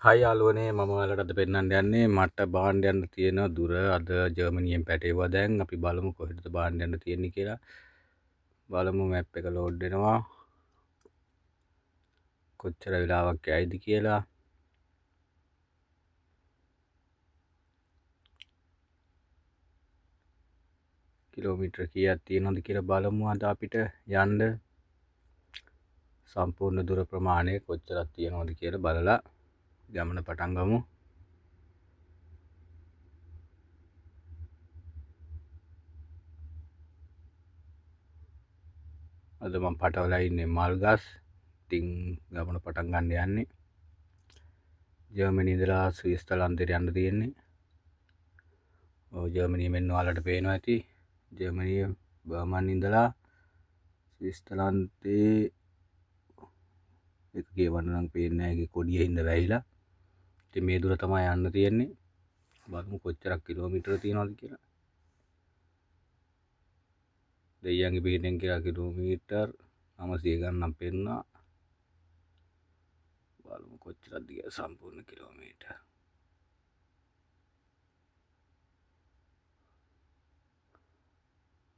හයි යාළුවනේ මම ඔයාලට අද පෙන්නන්න යන්නේ මට බාන්න යන්න තියෙන දුර අද ජර්මනියෙන් පැටේවා දැන් අපි බලමු කොහෙටද බාන්න යන්න තියෙන්නේ කියලා බලමු මැප් එක ලෝඩ් වෙනවා කොච්චර වෙලාවක් යයිද කියලා කිලෝමීටර කීයක් තියෙනවද කියලා බලමු අද අපිට යන්න සම්පූර්ණ දුර ප්‍රමාණය කොච්චරක් තියෙනවද කියලා බලලා ගමන පටන් ගමු අද මම පටවලා ඉන්නේ මල්ගස් ඉතින් ගමන පටන් ගන්න යන්නේ ජර්මනිය ඉඳලා ස්විස්තරලන්තයට යන්න තියෙන්නේ ඔව් ජර්මනිය මෙන්න ඔයාලට පේනවා ඇති ජර්මනිය බර්මන් ඉඳලා ස්විස්තරලන්තේ එක කියවන්න නම් පේන්නේ නැහැ ඒකේ කොඩිය හින්දා වැහිලා ඉතින් මේ දුර තමයි යන්න තියෙන්නේ බලමු කොච්චරක් කිලෝමීටර තියෙනවද කියලා දෙයියන්ගේ පිටින් කියලා කිලෝමීටර් 900 ගණන් පෙන්නවා බලමු කොච්චරක්ද කියලා සම්පූර්ණ කිලෝමීටර්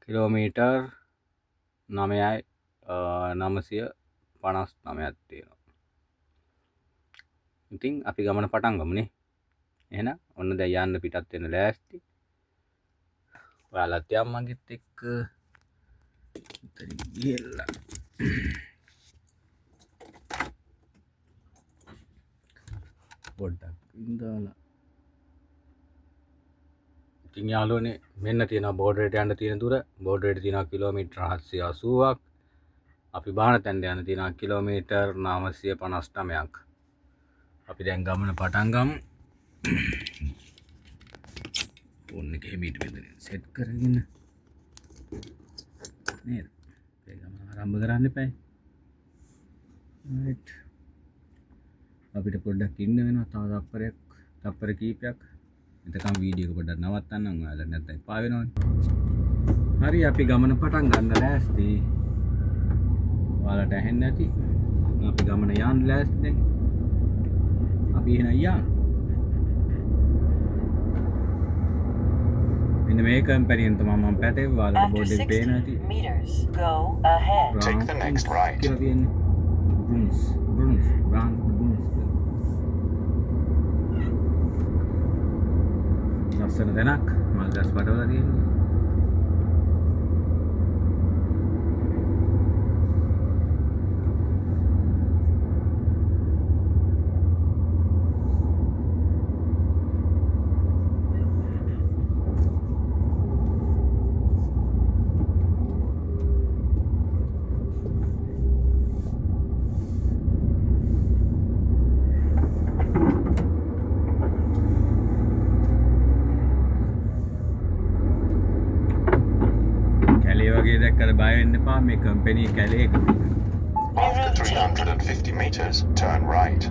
කිලෝමීටර් 959ක් තියෙනවා ඉතින් අපි ගමන පටන් ගමුනේ එහෙනම් ඔන්න දැන් යන්න පිටත් වෙන්න ලෑස්ති ඔයාලත් යම් මගෙත් එක්ක ඉතින් ගිහලා පොඩ්ඩක් ඉඳලා ඉතින් යාළුවනේ මෙන්න තියෙනවා බෝඩරේට යන්න තියෙන දුර බෝඩරේට තියෙනවා කිලෝමීටර් 780ක් අපි බාන තැන්න යන තියෙනවා කිලෝමීටර් 959ක් අපි දැන් ගමන පටන් ගමු ෆෝන් එක හිමීට මෙතන සෙට් කරගෙන නේද ඒ ගමන ආරම්භ කරන්න එපා රයිට් අපිට පොඩ්ඩක් ඉන්න වෙනවා තව තප්පර කීපයක් එතකම් වීඩියෝ එක පොඩ්ඩක් නවත්තන්නම් ඔයාලා නැත්නම් එපා වෙනවනේ හරි අපි ගමන පටන් ගන්න ලෑස්ති ඔයාලට ඇහෙන්නේ නැති අපි ගමන යන්න ලෑස්ති දැන් අපි එහෙනම් යන්න මෙන්න මේ කම්පැනියෙන් තමයි මම පැටේ ඔයාලට බෝඩ් එක පේන ඇති go ahead. Take the next right. කියලා තියෙන්නේ Bruns ලස්සන තැනක් මල්ගස් පටවලා තියෙන්නේ වගේ දැක්කද බය වෙන්න එපා මේ කම්පැනි කැලේ එක After 350 meters, turn right.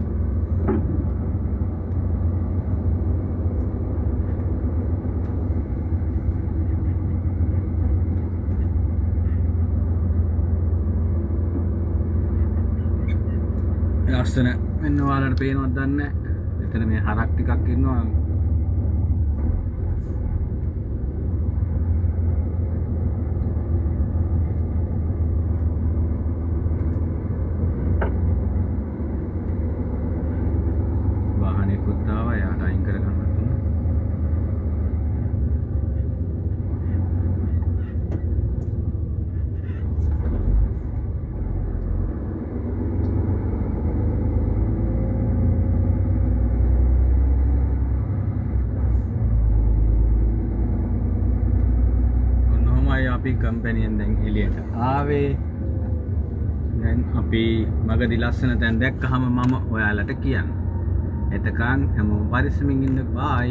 ලස්සන මෙන්න ඔයාලට පේනවද දන්නේ නැහැ එතන මේ හරක් ටිකක් ඉන්නවා අපි කම්පැනියෙන් දැන් එළියට ආවේ දැන් අපි මගදී ලස්සන තැන් දැක්කහම මම ඔයාලට කියන්න එතකන් හැමෝම පරිස්සමින් ඉන්න බයි